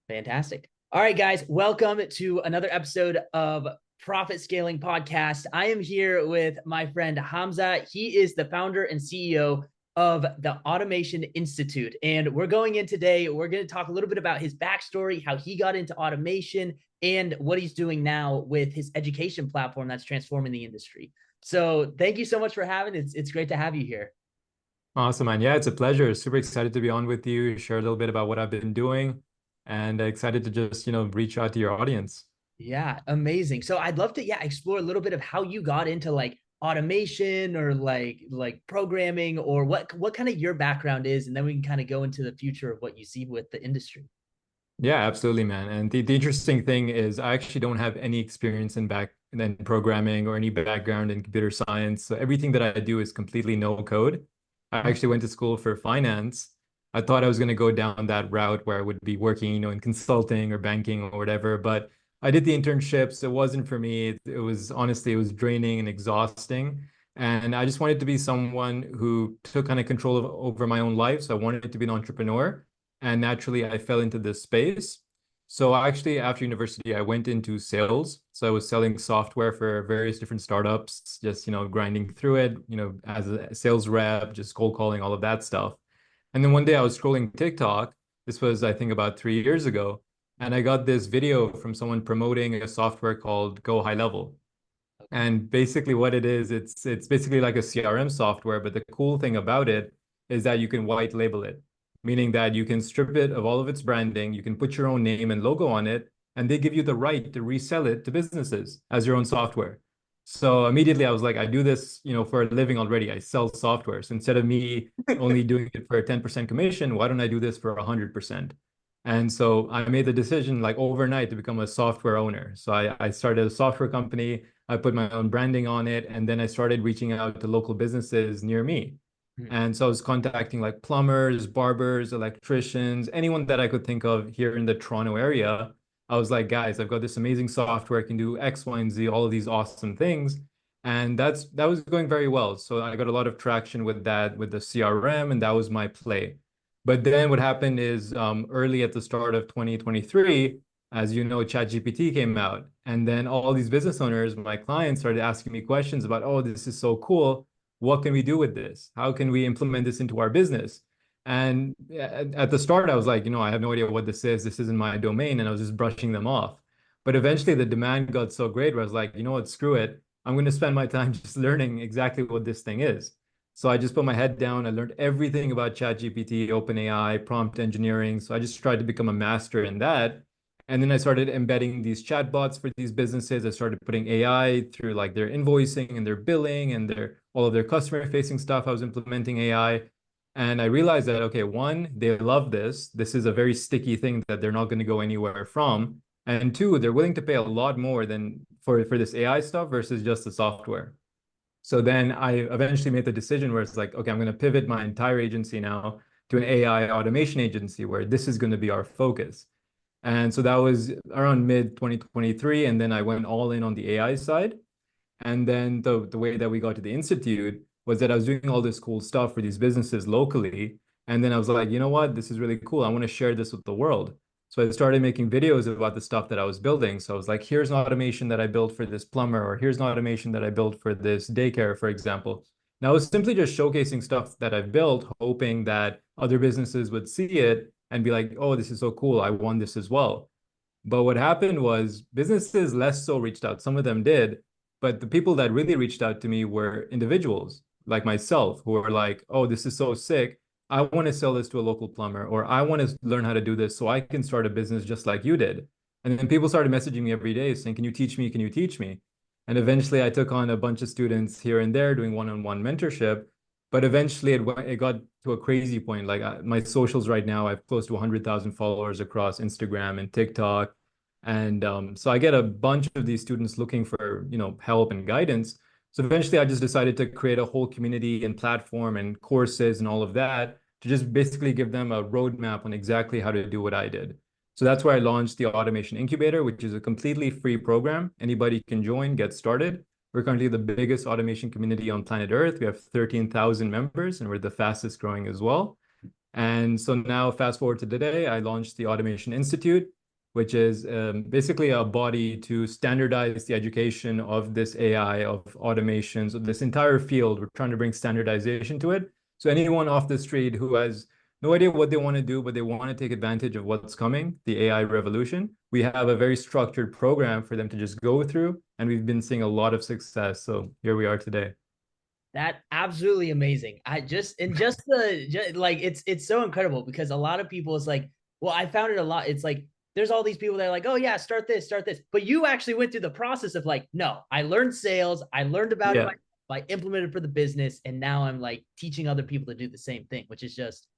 Fantastic. All right, guys, welcome to another episode of Profit Scaling Podcast. I am here with my friend Hamza. He is the founder and CEO of the Automation Institute. And we're going in today, we're going to talk a little bit about his backstory, how he got into automation, and what he's doing now with his education platform that's transforming the industry. So thank you so much for having it. It's great to have you here. Awesome, man. Yeah, it's a pleasure. Super excited to be on with you, share a little bit about what I've been doing, and excited to just, reach out to your audience. Yeah, amazing. So I'd love to, explore a little bit of how you got into like automation or like programming or what kind of your background is, and then we can kind of go into the future of what you see with the industry. Yeah, absolutely, man. And the interesting thing is I actually don't have any experience in programming or any background in computer science. So everything that I do is completely no code. I actually went to school for finance. I thought I was going to go down that route where I would be working, in consulting or banking or whatever, but I did the internships. It wasn't for me. It was honestly, it was draining and exhausting. And I just wanted to be someone who took kind of control over my own life. So I wanted to be an entrepreneur. And naturally, I fell into this space. So actually, after university, I went into sales. So I was selling software for various different startups, just, grinding through it, as a sales rep, just cold calling, all of that stuff. And then one day I was scrolling TikTok. This was, I think, about 3 years ago. And I got this video from someone promoting a software called Go High Level. And basically what it is, it's basically like a CRM software, but the cool thing about it is that you can white label it, meaning that you can strip it of all of its branding, you can put your own name and logo on it, and they give you the right to resell it to businesses as your own software. So immediately I was like, I do this, for a living already. I sell software. So instead of me only doing it for a 10% commission, why don't I do this for 100%? And so I made the decision like overnight to become a software owner. So I started a software company. I put my own branding on it. And then I started reaching out to local businesses near me. Mhm. And so I was contacting like plumbers, barbers, electricians, anyone that I could think of here in the Toronto area. I was like, guys, I've got this amazing software, I can do X, Y, and Z, all of these awesome things. And that was going very well. So I got a lot of traction with that, with the CRM, and that was my play. But then what happened is early at the start of 2023, as you know, ChatGPT came out. And then all these business owners, my clients, started asking me questions about, oh, this is so cool. What can we do with this? How can we implement this into our business? And at the start, I was like, I have no idea what this is. This isn't my domain. And I was just brushing them off. But eventually the demand got so great where I was like, you know what, screw it. I'm going to spend my time just learning exactly what this thing is. So I just put my head down. I learned everything about ChatGPT, OpenAI, prompt engineering. So I just tried to become a master in that. And then I started embedding these chatbots for these businesses. I started putting AI through like their invoicing and their billing and their all of their customer facing stuff. I was implementing AI. And I realized that, okay, one, they love this. This is a very sticky thing that they're not going to go anywhere from. And two, they're willing to pay a lot more than for this AI stuff versus just the software. So then I eventually made the decision where it's like, okay, I'm going to pivot my entire agency now to an AI automation agency where this is going to be our focus. And so that was around mid 2023. And then I went all in on the AI side. And then the way that we got to the Institute was that I was doing all this cool stuff for these businesses locally. And then I was like, you know what? This is really cool. I want to share this with the world. So I started making videos about the stuff that I was building. So I was like, here's an automation that I built for this plumber, or here's an automation that I built for this daycare, for example. Now I was simply just showcasing stuff that I've built, hoping that other businesses would see it and be like, oh, this is so cool. I want this as well. But what happened was businesses less so reached out. Some of them did, but the people that really reached out to me were individuals like myself who were like, oh, this is so sick. I want to sell this to a local plumber, or I want to learn how to do this so I can start a business just like you did. And then people started messaging me every day saying, can you teach me? Can you teach me? And eventually I took on a bunch of students here and there doing one-on-one mentorship. But eventually it got to a crazy point. Like my socials right now, I have close to 100,000 followers across Instagram and TikTok. And so I get a bunch of these students looking for, help and guidance. So eventually I just decided to create a whole community and platform and courses and all of that to just basically give them a roadmap on exactly how to do what I did. So that's where I launched the Automation Incubator, which is a completely free program. Anybody can join, get started. We're currently the biggest automation community on planet Earth. We have 13,000 members and we're the fastest growing as well. And so now, fast forward to today, I launched the Automation Institute, which is basically a body to standardize the education of this AI, of automations, of this entire field. We're trying to bring standardization to it. So anyone off the street who has no idea what they want to do, but they want to take advantage of what's coming, the AI revolution, we have a very structured program for them to just go through. And we've been seeing a lot of success. So here we are today. That absolutely amazing. I just and just like it's so incredible because a lot of people is like, well, I found it a lot. It's like there's all these people that are like, oh yeah, start this, start this. But you actually went through the process of like, no, I learned sales, I learned about it, Yeah. I implemented for the business, and now I'm like teaching other people to do the same thing, which is just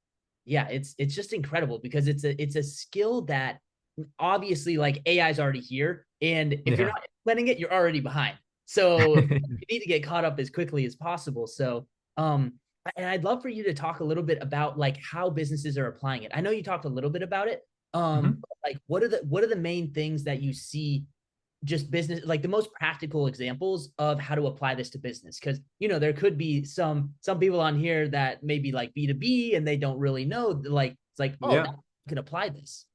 yeah, it's just incredible because it's a skill that obviously like AI is already here, and if you're Yeah. not implementing it, you're already behind. So you need to get caught up as quickly as possible. So and I'd love for you to talk a little bit about like how businesses are applying it. I know you talked a little bit about it. Mhm. But, like what are the main things that you see just business like the most practical examples of how to apply this to business because there could be some people on here that maybe like B2B and they don't really know like it's like oh Yeah. now you can apply this.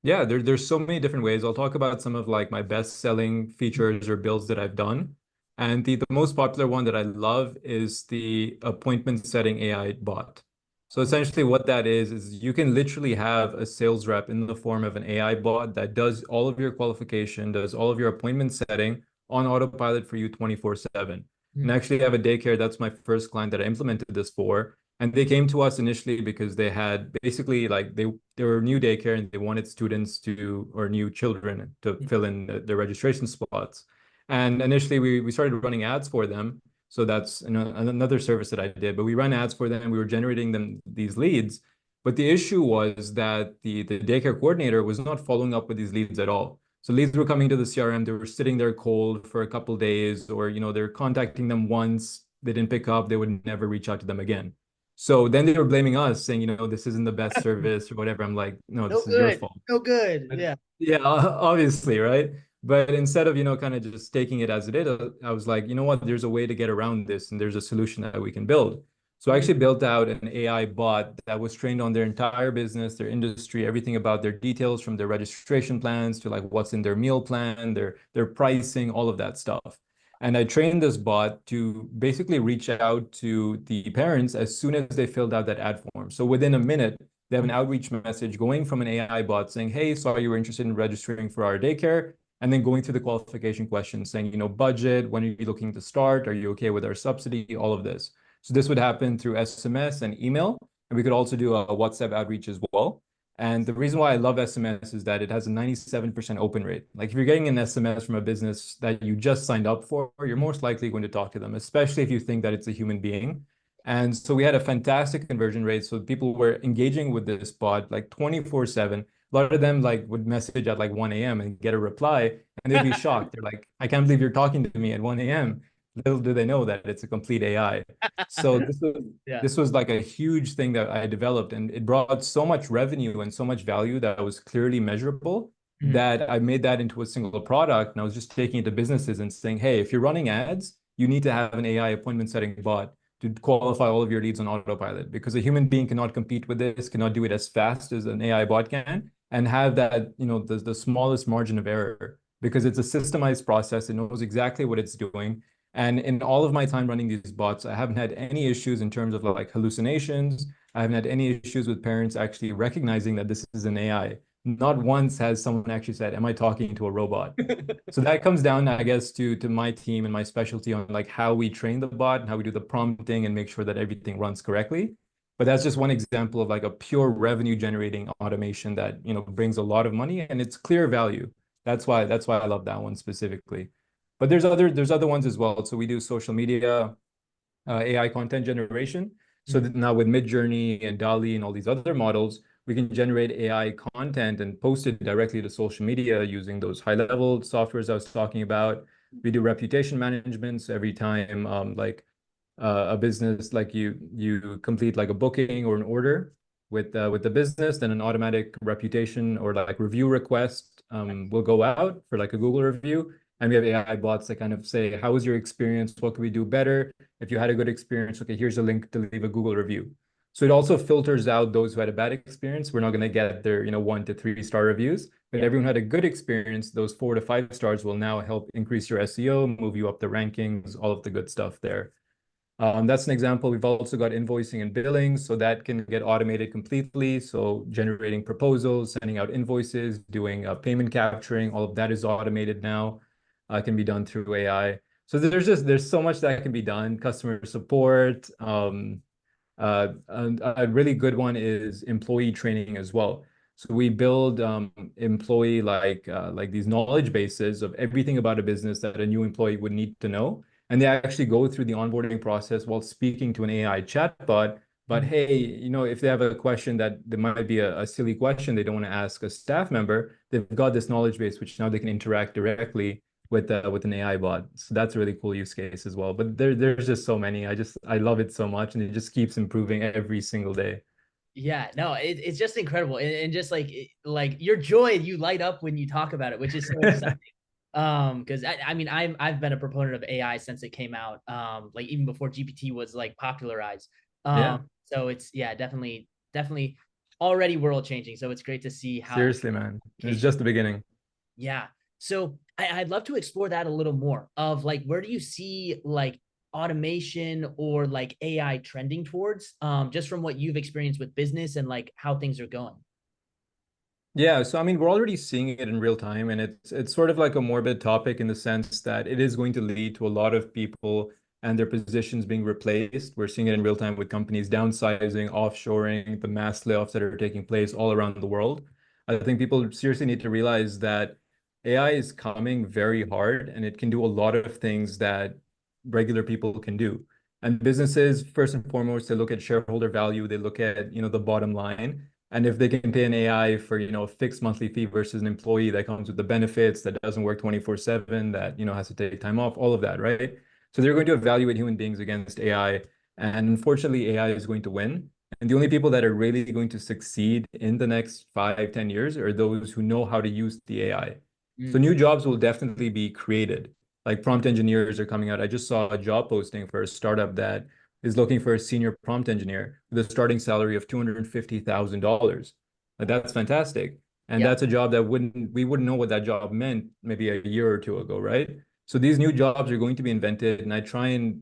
Yeah, there's so many different ways. I'll talk about some of like my best selling features or builds that I've done. And the most popular one that I love is the appointment setting AI bot. So essentially what that is you can literally have a sales rep in the form of an AI bot that does all of your qualification, does all of your appointment setting on autopilot for you 24/7. And Mm, actually I have a daycare, that's my first client that I implemented this for. And they came to us initially because they had basically like they were new daycare and they wanted students to or new children to mm, fill in the registration spots. And initially we started running ads for them. So that's another service that I did. But we ran ads for them. We were generating them these leads. But the issue was that the daycare coordinator was not following up with these leads at all. So leads were coming to the CRM, they were sitting there cold for a couple of days, or they're contacting them once, they didn't pick up, they would never reach out to them again. So then they were blaming us, saying, this isn't the best service or whatever. I'm like, no, no this is your good, fault. no good, But yeah. yeah, obviously, right? But instead of, kind of just taking it as it is, I was like, you know what? There's a way to get around this, and there's a solution that we can build. So I Mm, actually built out an AI bot that was trained on their entire business, their industry, everything about their details from their registration plans to like what's in their meal plan, their pricing, all of that stuff. And I trained this bot to basically reach out to the parents as soon as they filled out that ad form. So within a minute, they have an mm, outreach message going from an AI bot saying, hey, saw you were interested in registering for our daycare. And then going through the qualification questions saying, budget, when are you looking to start? Are you okay with our subsidy? All of this. So this would happen through SMS and email. And we could also do a WhatsApp outreach as well. And the reason why I love SMS is that it has a 97% open rate. Like if you're getting an SMS from a business that you just signed up for, you're mm. most likely going to talk to them, especially if you think that it's a human being. And so we had a fantastic conversion rate. So people were engaging with this bot like 24/7. A lot of them like would message at like 1 a.m. and get a reply, and they'd be shocked. They're like, I can't believe you're talking to me at 1 a.m. Little do they know that it's a complete AI. So this was Yeah. this was like a huge thing that I developed, and it brought so much revenue and so much value that was clearly measurable Mm, that I made that into a single product. And I was just taking it to businesses and saying, hey, if you're running ads, you need to have an AI appointment setting bot to qualify all of your leads on autopilot because a human being cannot compete with this, cannot do it as fast as an AI bot can, and have that, the smallest margin of error because it's a systemized process. It knows exactly what it's doing. And in all of my time running these bots, I haven't had any issues in terms of like hallucinations. I haven't had any issues with parents actually recognizing that this is an AI. Not once has someone actually said, am I talking to a robot? So that comes down, I guess, to my team and my specialty on like how we train the bot and how we do the prompting and make sure that everything runs correctly. But that's just one example of like a pure revenue generating automation that, brings a lot of money and it's clear value. That's why I love that one specifically. But there's other ones as well. So we do social media, AI content generation. So mm. that now with Midjourney and DALL-E and all these other models, we can generate AI content and post it directly to social media using those high-level softwares I was talking about. We do reputation management. So every time like a business like you complete like a booking or an order with the business, then an automatic reputation or like review request will go out for like a Google review. And we have AI bots that kind of say, how was your experience? What could we do better? If you had a good experience, okay, here's a link to leave a Google review. So it also filters out those who had a bad experience. We're not going to get their, 1 to 3 star reviews, but Yeah. everyone had a good experience. Those 4 to 5 stars will now help increase your SEO, move you up the rankings, all of the good stuff there. That's an example. We've also got invoicing and billing, so that can get automated completely. So generating proposals, sending out invoices, doing payment capturing, all of that is automated now, can be done through AI. So there's so much that can be done. Customer support, and a really good one is employee training as well. So we build employee like these knowledge bases of everything about a business that a new employee would need to know. And they actually go through the onboarding process while speaking to an AI chatbot. But Mhm. hey, if they have a question that there might be a silly question they don't want to ask a staff member, they've got this knowledge base which now they can interact directly with an AI bot. So that's a really cool use case as well. But there's just so many. I love it so much, and it just keeps improving every single day. Yeah, no, it's just incredible, and just like like your joy, you light up when you talk about it, which is so exciting. Because I mean, I've been a proponent of AI since it came out, like even before GPT was like popularized. Yeah, So it's yeah, definitely already world changing. So it's great to see how seriously, man. It's application. just the beginning. Yeah. So I'd love to explore that a little more of like where do you see like automation or like AI trending towards, just from what you've experienced with business and like how things are going. Yeah, so I mean, we're already seeing it in real time, and it's sort of like a morbid topic in the sense that it is going to lead to a lot of people and their positions being replaced. We're seeing it in real time with companies downsizing, offshoring, the mass layoffs that are taking place all around the world. I think people seriously need to realize that AI is coming very hard, and it can do a lot of things that regular people can do. And businesses, first and foremost, they look at shareholder value, they look at, the bottom line. And if they can pay an AI for, a fixed monthly fee versus an employee that comes with the benefits, that doesn't work 24/7, that, has to take time off, all of that, right? So they're going to evaluate human beings against AI. And unfortunately, AI is going to win. And the only people that are really going to succeed in the next 5, 10 years are those who know how to use the AI. So Mm, new jobs will definitely be created. Like prompt engineers are coming out. I just saw a job posting for a startup that is looking for a senior prompt engineer with a starting salary of $250,000. That's fantastic. And yeah. that's a job that we wouldn't know what that job meant maybe a year or two ago, right? So these new jobs are going to be invented, and I try and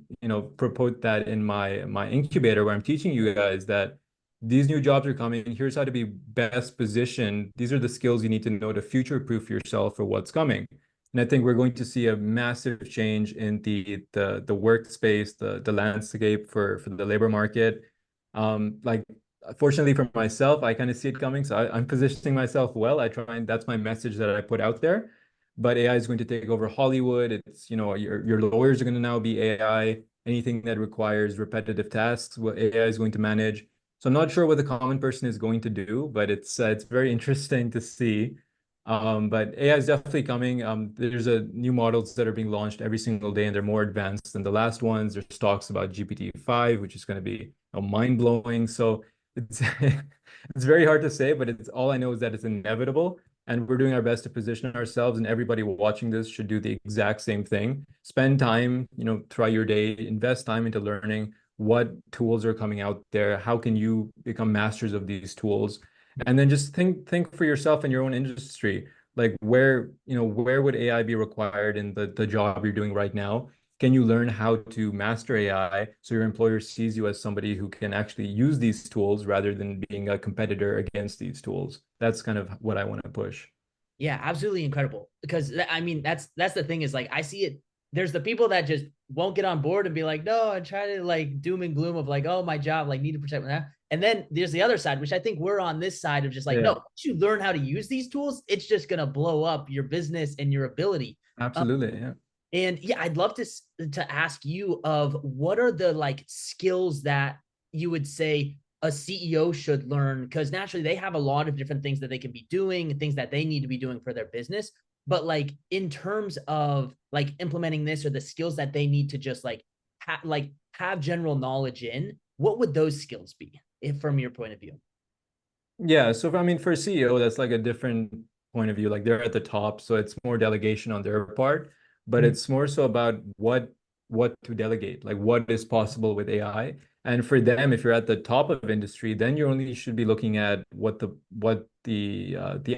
promote that in my incubator where I'm teaching you guys that these new jobs are coming. Here's how to be best positioned. These are the skills you need to know to future-proof yourself for what's coming. And I think we're going to see a massive change in the workspace, the landscape for the labor market. Like fortunately for myself, I kind of see it coming, so I'm positioning myself well. I try and that's my message that I put out there. But AI is going to take over Hollywood. It's, your lawyers are going to now be AI. Anything that requires repetitive tasks, what AI is going to manage. So I'm not sure what the common person is going to do, but it's very interesting to see. But AI is definitely coming. There's a new models that are being launched every single day, and they're more advanced than the last ones. There's talks about GPT-5, which is going to be mind-blowing. So it's it's very hard to say, but it's all I know is that it's inevitable, and we're doing our best to position ourselves. And everybody watching this should do the exact same thing. Spend time, throughout your day, invest time into learning what tools are coming out there. How can you become masters of these tools? And then just think for yourself in your own industry, like where would AI be required in the job you're doing right now? Can you learn how to master AI so your employer sees you as somebody who can actually use these tools rather than being a competitor against these tools? That's kind of what I want to push. Yeah, absolutely incredible. Because I mean, that's the thing is like I see it. There's the people that just won't get on board and be like, no, and try to like doom and gloom of like, oh, my job, like need to protect that. And then there's the other side, which I think we're on this side of just like, no, Yeah, once you learn how to use these tools, it's just gonna blow up your business and your ability. absolutely. Yeah. And yeah, I'd love to ask you of what are the like skills that you would say a CEO should learn, because naturally they have a lot of different things that they can be doing, things that they need to be doing for their business. But like in terms of like implementing this or the skills that they need to just like have general knowledge in, what would those skills be if from your point of view? Yeah, so I mean, for a CEO, that's like a different point of view. Like they're at the top, so it's more delegation on their part, but Mhm. it's more so about what to delegate, like what is possible with AI. And for them, if you're at the top of industry, then you only should be looking at what the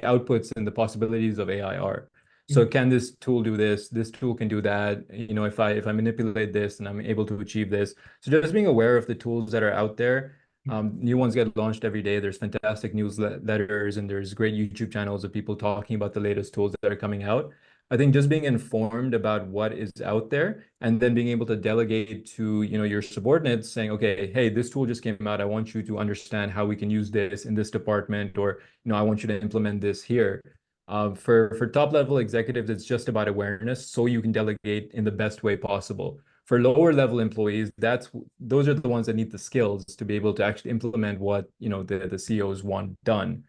outputs and the possibilities of AI are. So Mhm. can this tool do this? This tool can do that. If I manipulate this and I'm able to achieve this. So just being aware of the tools that are out there. New ones get launched every day. There's fantastic newsletters and there's great YouTube channels of people talking about the latest tools that are coming out. I think just being informed about what is out there and then being able to delegate to, your subordinates saying, okay, hey, this tool just came out. I want you to understand how we can use this in this department, or, I want you to implement this here. For top level executives, it's just about awareness so you can delegate in the best way possible. For lower level employees, those are the ones that need the skills to be able to actually implement what, the CEOs want done.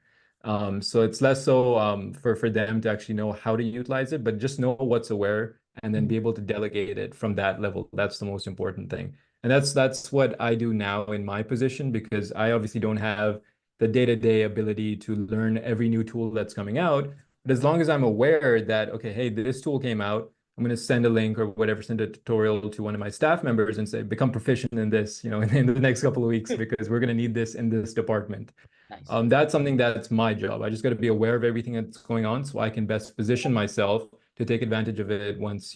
So it's less so for them to actually know how to utilize it, but just know what's aware and then be able to delegate it from that level. That's the most important thing. And that's what I do now in my position, because I obviously don't have the day-to-day ability to learn every new tool that's coming out. But as long as I'm aware that, okay, hey, this tool came out, I'm going to send a link or whatever, send a tutorial to one of my staff members and say, become proficient in this, in the next couple of weeks, because we're going to need this in this department. Nice. That's something that's my job. I just got to be aware of everything that's going on so I can best position myself to take advantage of it once,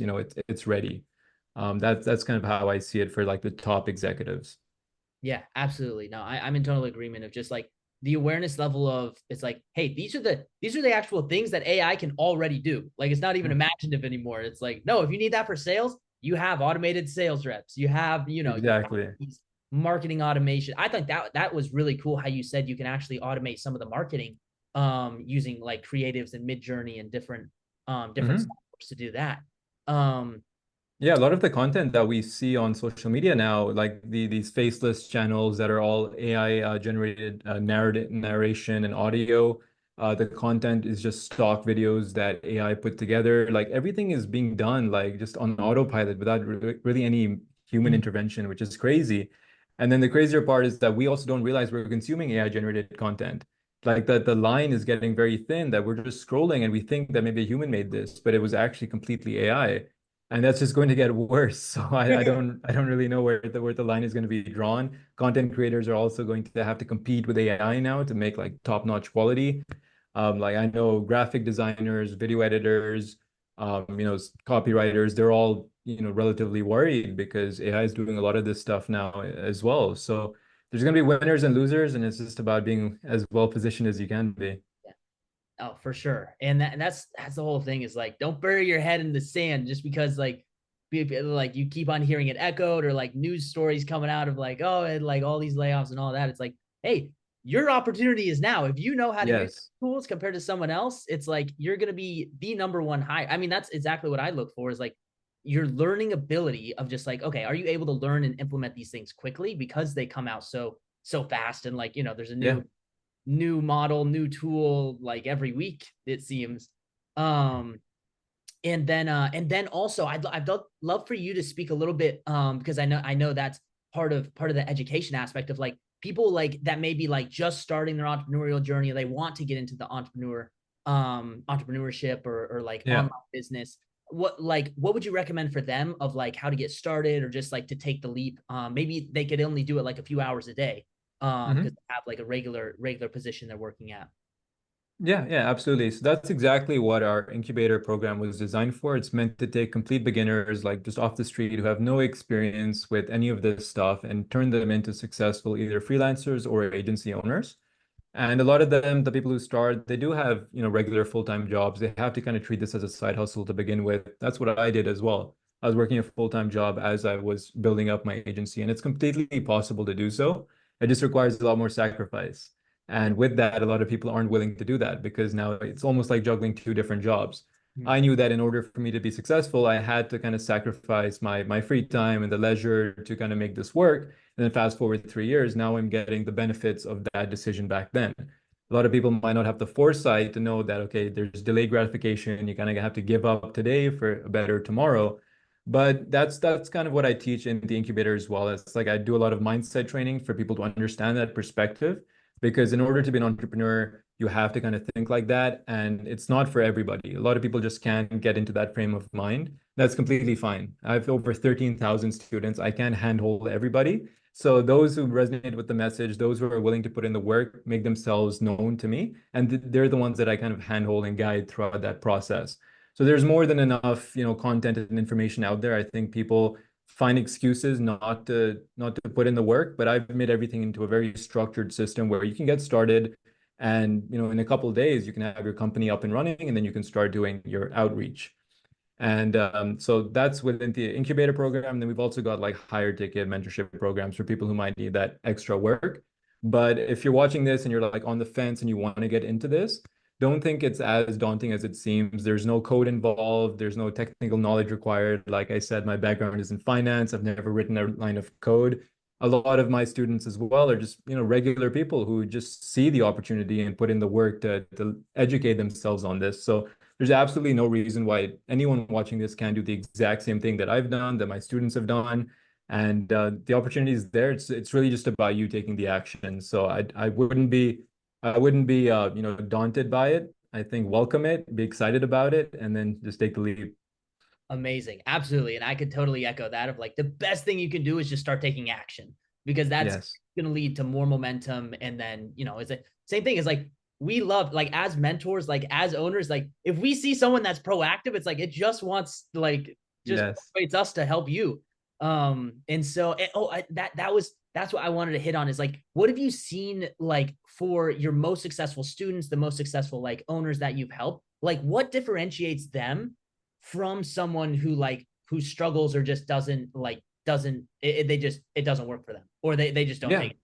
it's ready. That's kind of how I see it for like the top executives. Yeah, absolutely. No, I'm in total agreement of just like the awareness level of it's like, hey, these are the actual things that AI can already do. Like it's not even Mm. imaginative anymore. It's like, no, if you need that for sales, you have automated sales reps. You have, you have Exactly. these marketing automation. I think that was really cool how you said you can actually automate some of the marketing using like creatives and Midjourney and different Hmm. softwares to do that. Um Yeah, a lot of the content that we see on social media now, like these faceless channels that are all AI generated narration and audio, the content is just stock videos that AI put together. Like everything is being done like just on autopilot without really any human intervention, which is crazy. And then the crazier part is that we also don't realize we're consuming AI generated content. Like that the line is getting very thin, that we're just scrolling and we think that maybe a human made this, but it was actually completely AI, and that's just going to get worse. So I don't really know where the line is going to be drawn. Content creators are also going to have to compete with AI now to make like top-notch quality. Like I know graphic designers, video editors, copywriters, they're all, relatively worried because AI is doing a lot of this stuff now as well. So there's going to be winners and losers, and it's just about being as well positioned as you can be. Oh, for sure. And that's the whole thing is like don't bury your head in the sand just because like you keep on hearing it echoed or like news stories coming out of like, oh, and like all these layoffs and all that. It's like, hey, your opportunity is now. If you know how to use Yes. tools compared to someone else, it's like you're gonna be the number one hire. I mean, that's exactly what I look for is like your learning ability of just like, okay, are you able to learn and implement these things quickly because they come out so fast and like, there's a Yeah. new model, new tool like every week, it seems. Um, and then also I'd love for you to speak a little bit because I know that's part of the education aspect of like people like that maybe like just starting their entrepreneurial journey, they want to get into the entrepreneurship or like Yeah. online business. What would you recommend for them of like how to get started or just like to take the leap? Maybe they could only do it like a few hours a day because Mhm. they have like a regular position they're working at. Yeah, yeah, absolutely. So that's exactly what our incubator program was designed for. It's meant to take complete beginners, like just off the street, who have no experience with any of this stuff, and turn them into successful either freelancers or agency owners. And a lot of them, the people who start, they do have, regular full-time jobs. They have to kind of treat this as a side hustle to begin with. That's what I did as well. I was working a full-time job as I was building up my agency, and it's completely possible to do so. It just requires a lot more sacrifice. And with that, a lot of people aren't willing to do that because now it's almost like juggling two different jobs. Mm. I knew that in order for me to be successful, I had to kind of sacrifice my free time and the leisure to kind of make this work. And then fast forward 3 years, now I'm getting the benefits of that decision back then. A lot of people might not have the foresight to know that, okay, there's delayed gratification. You kind of have to give up today for a better tomorrow. But that's kind of what I teach in the incubator as well. It's like I do a lot of mindset training for people to understand that perspective, because in order to be an entrepreneur, you have to kind of think like that. And it's not for everybody. A lot of people just can't get into that frame of mind. That's completely fine. I have over 13,000 students. I can't handhold everybody. So those who resonate with the message, those who are willing to put in the work, make themselves known to me, and they're the ones that I kind of handhold and guide throughout that process. So there's more than enough, content and information out there. I think people find excuses not to put in the work, but I've made everything into a very structured system where you can get started, and in a couple of days you can have your company up and running, and then you can start doing your outreach. And so that's within the incubator program. Then we've also got like higher ticket mentorship programs for people who might need that extra work. But if you're watching this and you're like on the fence and you want to get into this, don't think it's as daunting as it seems. There's no code involved. There's no technical knowledge required. Like I said, my background is in finance. I've never written a line of code. A lot of my students as well are just, regular people who just see the opportunity and put in the work to educate themselves on this. So there's absolutely no reason why anyone watching this can't do the exact same thing that I've done, that my students have done. And the opportunity is there. It's really just about you taking the action. So I wouldn't be daunted by it. I think welcome it, be excited about it, and then just take the leap. Amazing. Absolutely. And I could totally echo that of like the best thing you can do is just start taking action because that's Yes. going to lead to more momentum. And then, it's the same thing. Is like we love, like as mentors, like as owners, like if we see someone that's proactive, it's like it just wants like just Yes. motivates us to help you. And so that's what I wanted to hit on is like, what have you seen like for your most successful students, the most successful like owners that you've helped? Like what differentiates them from someone who struggles or just doesn't it doesn't work for them or they just don't Yeah, make it.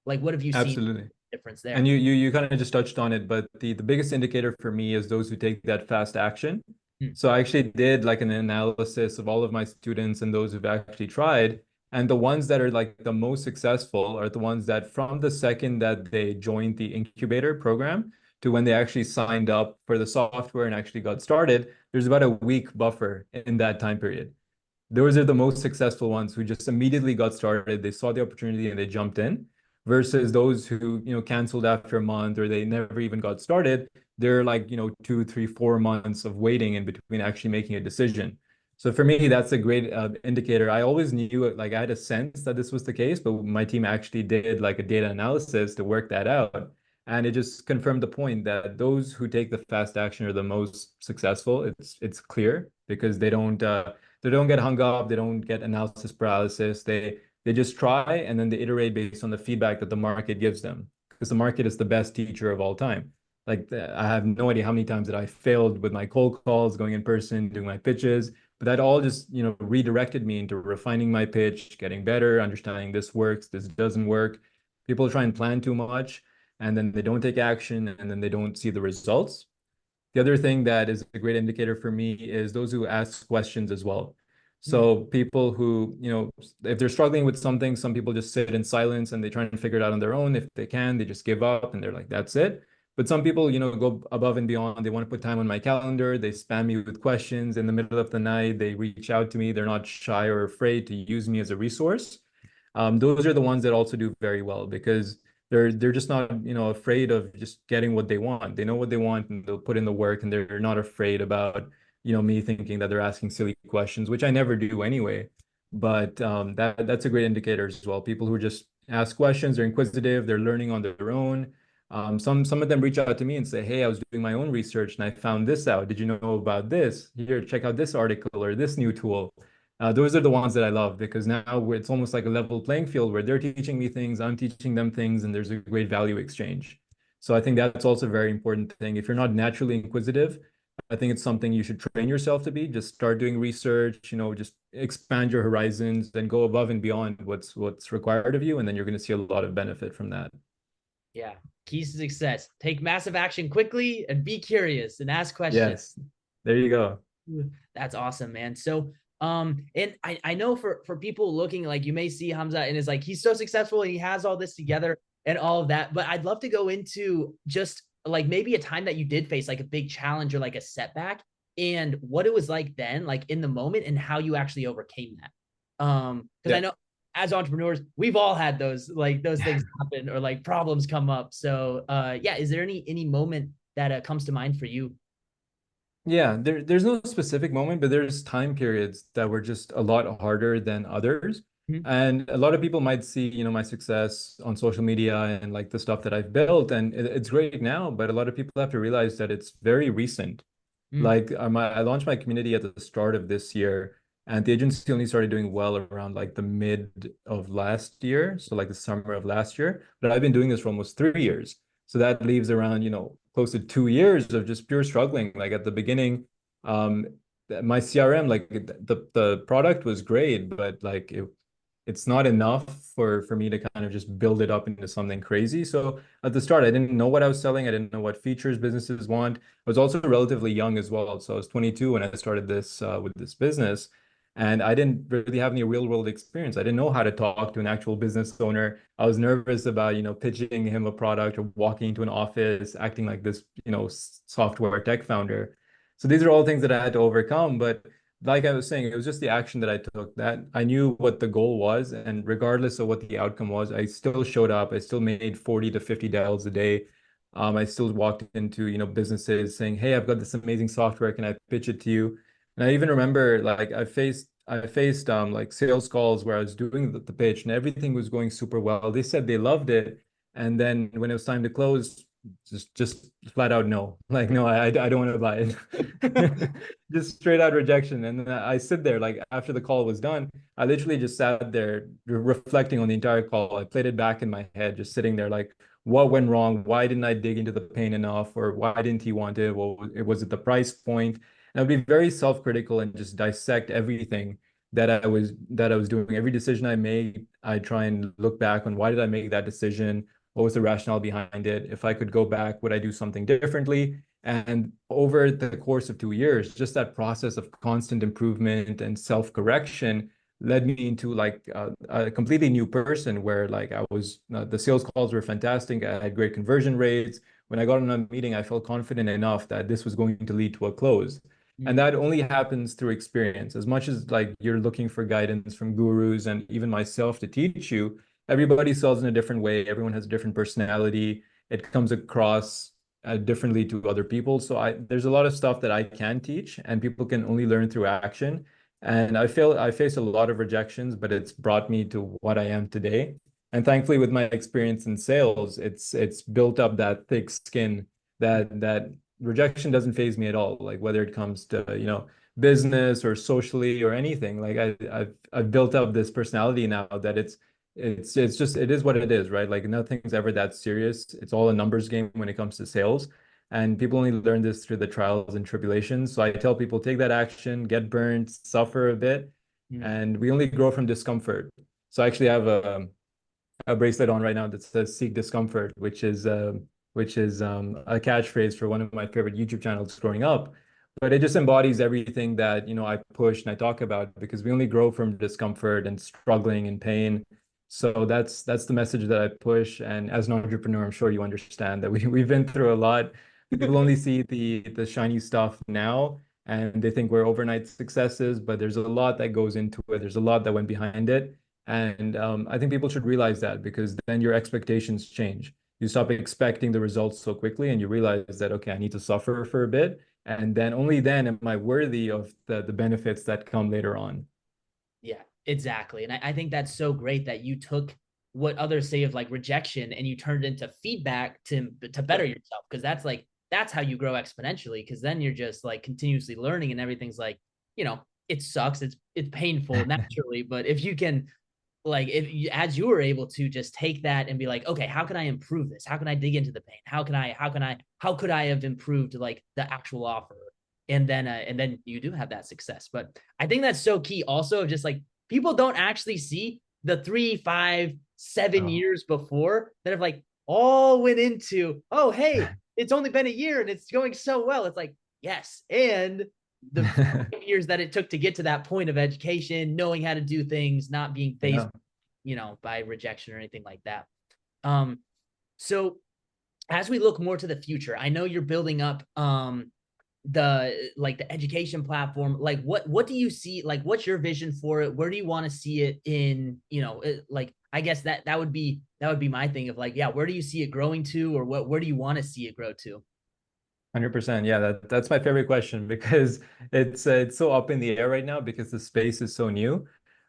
Like what have you seen absolutely. difference And there? you kind of just touched on it, but the biggest indicator for me is those who take that fast action. Hmm. So I actually did like an analysis of all of my students and those who've actually tried. And the ones that are like the most successful are the ones that from the second that they joined the incubator program to when they actually signed up for the software and actually got started, there's about a week buffer in that time period. Those are the most successful ones who just immediately got started. They saw the opportunity and they jumped in, versus those who, canceled after a month or they never even got started. They're like, 2, 3, 4 months of waiting in between actually making a decision. So for me, that's a great indicator. I always knew it, like I had a sense that this was the case, but my team actually did like a data analysis to work that out. And it just confirmed the point that those who take the fast action are the most successful. It's clear because they don't get hung up, they don't get analysis paralysis. They just try and then they iterate based on the feedback that the market gives them, because the market is the best teacher of all time. Like I have no idea how many times that I failed with my cold calls, going in person, doing my pitches, but that all just redirected me into refining my pitch, getting better, understanding this works, this doesn't work. People try and plan too much, and then they don't take action, and then they don't see the results. The other thing that is a great indicator for me is those who ask questions as well. Hmm. So people who, if they're struggling with something, some people just sit in silence and they try and figure it out on their own. If they can, they just give up and they're like, that's it. But some people, go above and beyond. They want to put time on my calendar. They spam me with questions in the middle of the night. They reach out to me. They're not shy or afraid to use me as a resource. Those are the ones that also do very well because they're just not afraid of just getting what they want. They know what they want and they'll put in the work, and they're not afraid about me thinking that they're asking silly questions, which I never do anyway. But that's a great indicator as well. People who just ask questions, they're inquisitive, they're learning on their own. Some of them reach out to me and say, hey, I was doing my own research and I found this out. Did you know about this? Here, check out this article or this new tool. Those are the ones that I love because now it's almost like a level playing field where they're teaching me things, I'm teaching them things, and there's a great value exchange. So I think that's also a very important thing. If you're not naturally inquisitive, I think it's something you should train yourself to be. Just start doing research, just expand your horizons, then go above and beyond what's required of you, and then you're going to see a lot of benefit from that. Yeah. Keys to success: take massive action quickly and be curious and ask questions. Yes, there you go. That's awesome, man. So and I know for people looking, like you may see Hamza and is like he's so successful and he has all this together and all of that, but I'd love to go into just like maybe a time that you did face like a big challenge or like a setback and what it was like then, like in the moment, and how you actually overcame that. Because Yeah. I know as entrepreneurs, we've all had those like those things happen or like problems come up. So yeah, is there any moment that comes to mind for you? Yeah, there's no specific moment, but there's time periods that were just a lot harder than others. Mhm. And a lot of people might see, my success on social media and like the stuff that I've built, and it's great now, but a lot of people have to realize that it's very recent. Mm. Like I launched my community at the start of this year, and the agency only started doing well around like the mid of last year, so like the summer of last year. But I've been doing this for almost 3 years, so that leaves around close to 2 years of just pure struggling. Like at the beginning, um, my CRM, like the product was great, but like it's not enough for me to kind of just build it up into something crazy. So at the start, I didn't know what I was selling. I didn't know what features businesses want. I was also relatively young as well. So I was 22 when I started this with this business. And I didn't really have any real world experience. I didn't know how to talk to an actual business owner. I was nervous about, pitching him a product or walking into an office, acting like this, software tech founder. So these are all things that I had to overcome. But like I was saying, it was just the action that I took, that I knew what the goal was. And regardless of what the outcome was, I still showed up. I still made 40 to 50 dials a day. I still walked into, businesses saying, "Hey, I've got this amazing software. Can I pitch it to you?" And I even remember like I faced like sales calls where I was doing the pitch and everything was going super well. They said they loved it. And then when it was time to close, just flat out no. Like, no, I don't want to buy it. Just straight out rejection. And then I sit there, like after the call was done, I literally just sat there reflecting on the entire call. I played it back in my head, just sitting there like, what went wrong? Why didn't I dig into the pain enough? Or why didn't he want it? Well, was it the price point? And I'd be very self-critical and just dissect everything that I was doing. Every decision I made, I try and look back on, why did I make that decision? What was the rationale behind it? If I could go back, would I do something differently? And over the course of 2 years, just that process of constant improvement and self-correction led me into like a completely new person, where like I was the sales calls were fantastic. I had great conversion rates. When I got on a meeting, I felt confident enough that this was going to lead to a close. And Mm. that only happens through experience. As much as like you're looking for guidance from gurus and even myself to teach you, everybody sells in a different way. Everyone has a different personality. It comes across differently to other people. So there's a lot of stuff that I can teach, and people can only learn through action. And I faced a lot of rejections, but it's brought me to what I am today. And thankfully, with my experience in sales, it's built up that thick skin that rejection doesn't phase me at all. Like whether it comes to, business or socially or anything, like I've built up this personality now that it's just, it is what it is, right? Like nothing's ever that serious. It's all a numbers game when it comes to sales. And people only learn this through the trials and tribulations. So I tell people, take that action, get burned, suffer a bit, Mm. and we only grow from discomfort. So I actually have a bracelet on right now that says "Seek Discomfort," which is a catchphrase for one of my favorite YouTube channels growing up. But it just embodies everything that I push and I talk about, because we only grow from discomfort and struggling and pain. So that's the message that I push. And as an entrepreneur, I'm sure you understand that we've been through a lot. People only see the shiny stuff now, and they think we're overnight successes, but there's a lot that goes into it. There's a lot that went behind it. And I think people should realize that, because then your expectations change. You stop expecting the results so quickly, and you realize that, okay, I need to suffer for a bit. And then only then am I worthy of the benefits that come later on. Yeah, exactly. And I think that's so great that you took what others say of like rejection and you turned it into feedback to better yourself. Cause that's like, that's how you grow exponentially. Cause then you're just like continuously learning and everything's like, it sucks. It's painful naturally. But if you can, like, if you, as you were able to just take that and be like, okay, how can I improve this? How can I dig into the pain? How could I have improved like the actual offer? And then you do have that success. But I think that's so key also, of just like, people don't actually see the 3, 5, 7 Oh, years before that have like all went into, oh, hey, it's only been a year and it's going so well. It's like, yes. And the 5 years that it took to get to that point of education, knowing how to do things, not being phased, yeah. by rejection or anything like that. Um, so as we look more to the future, I know you're building up the education platform. Like what do you see, like what's your vision for it? Where do you want to see it in, like I guess that would be my thing of like, yeah, where do you see it growing to, or where do you want to see it grow to? 100%. Yeah, that's my favorite question, because it's so up in the air right now, because the space is so new.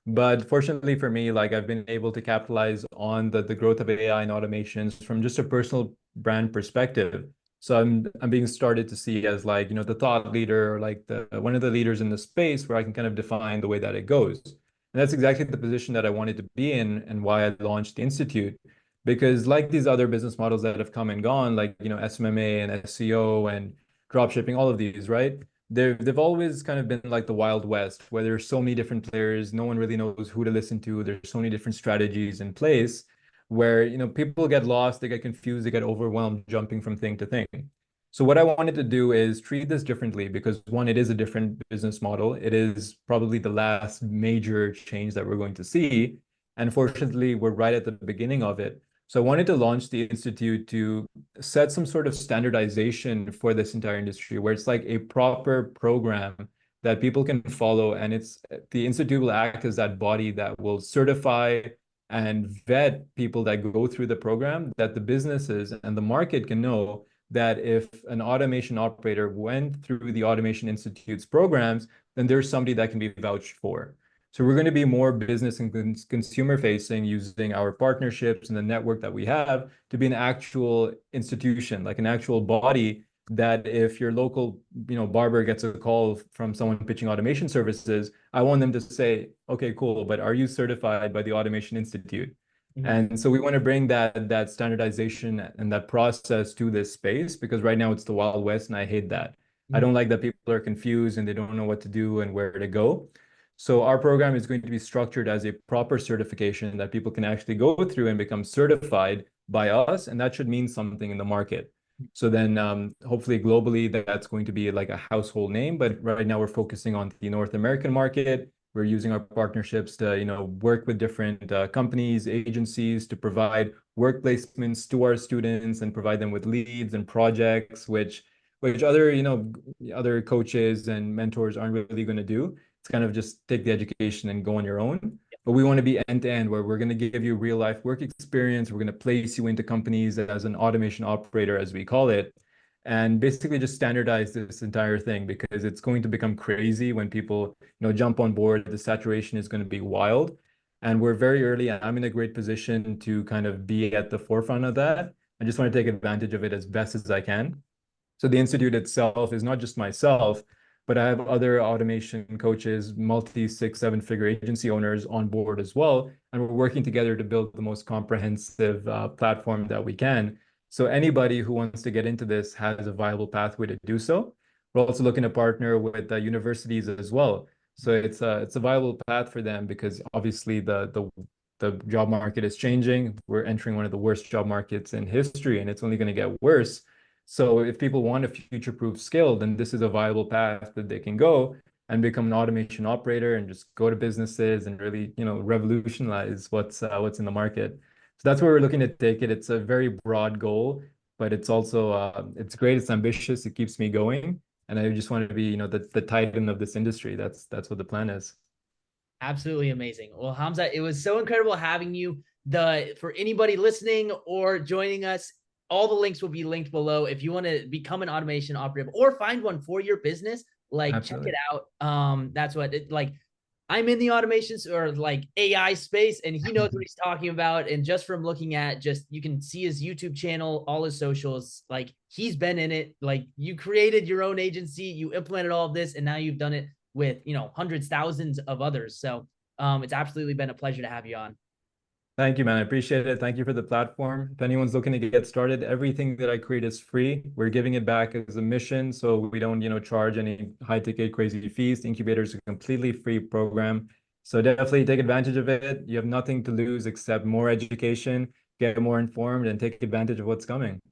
But fortunately for me, like I've been able to capitalize on the growth of AI and automations from just a personal brand perspective. So I'm being started to see as like, the thought leader or like the one of the leaders in the space where I can kind of define the way that it goes. And that's exactly the position that I wanted to be in and why I launched the Institute. Because like these other business models that have come and gone, like, SMMA and SEO and drop shipping, all of these, right? They've always kind of been like the Wild West, where there's so many different players, no one really knows who to listen to. There's so many different strategies in place where, people get lost, they get confused, they get overwhelmed jumping from thing to thing. So what I wanted to do is treat this differently because one, it is a different business model. It is probably the last major change that we're going to see. And fortunately, we're right at the beginning of it. So I wanted to launch the Institute to set some sort of standardization for this entire industry where it's like a proper program that people can follow. And the Institute will act as that body that will certify and vet people that go through the program, that the businesses and the market can know that if an automation operator went through the Automation Institute's programs, then there's somebody that can be vouched for. So we're going to be more business and consumer facing using our partnerships and the network that we have to be an actual institution, like an actual body that if your local, barber gets a call from someone pitching automation services, I want them to say, okay, cool, but are you certified by the Automation Institute? Mhm. And so we want to bring that standardization and that process to this space because right now it's the Wild West and I hate that. I Mhm. don't like that people are confused and they don't know what to do and where to go. So our program is going to be structured as a proper certification that people can actually go through and become certified by us, and that should mean something in the market. So then hopefully globally that's going to be like a household name, but right now we're focusing on the North American market. We're using our partnerships to, work with different companies, agencies to provide work placements to our students and provide them with leads and projects, which other, other coaches and mentors aren't really going to do. It's kind of just take the education and go on your own. But we want to be end to end, where we're going to give you real life work experience. We're going to place you into companies as an automation operator, as we call it, and basically just standardize this entire thing because it's going to become crazy when people, jump on board. The saturation is going to be wild. And we're very early, and I'm in a great position to kind of be at the forefront of that. I just want to take advantage of it as best as I can. So the Institute itself is not just myself, but I have other automation coaches, multi six, seven-figure agency owners on board as well. And we're working together to build the most comprehensive platform that we can. So anybody who wants to get into this has a viable pathway to do so. We're also looking to partner with universities as well. So it's a viable path for them because obviously the job market is changing. We're entering one of the worst job markets in history, and it's only going to get worse. So if people want a future-proof skill, then this is a viable path that they can go and become an automation operator and just go to businesses and really, revolutionize what's in the market. So that's where we're looking to take it. It's a very broad goal, but it's also it's great, it's ambitious, it keeps me going. And I just want to be, the titan of this industry. That's what the plan is. Absolutely amazing. Well, Hamza, it was so incredible having you. For anybody listening or joining us, all the links will be linked below. If you want to become an automation operator or find one for your business, like check it Absolutely. out. That's what it like. I'm in the automations or like AI space, and he knows what he's talking about. And just from looking at you can see his YouTube channel, all his socials, like he's been in it. Like you created your own agency, you implemented all of this, and now you've done it with hundreds, thousands of others. So it's absolutely been a pleasure to have you on. Thank you, man. I appreciate it. Thank you for the platform. If anyone's looking to get started, everything that I create is free. We're giving it back as a mission, so we don't, charge any high ticket crazy fees. The incubator is a completely free program. So definitely take advantage of it. You have nothing to lose except more education, get more informed, and take advantage of what's coming.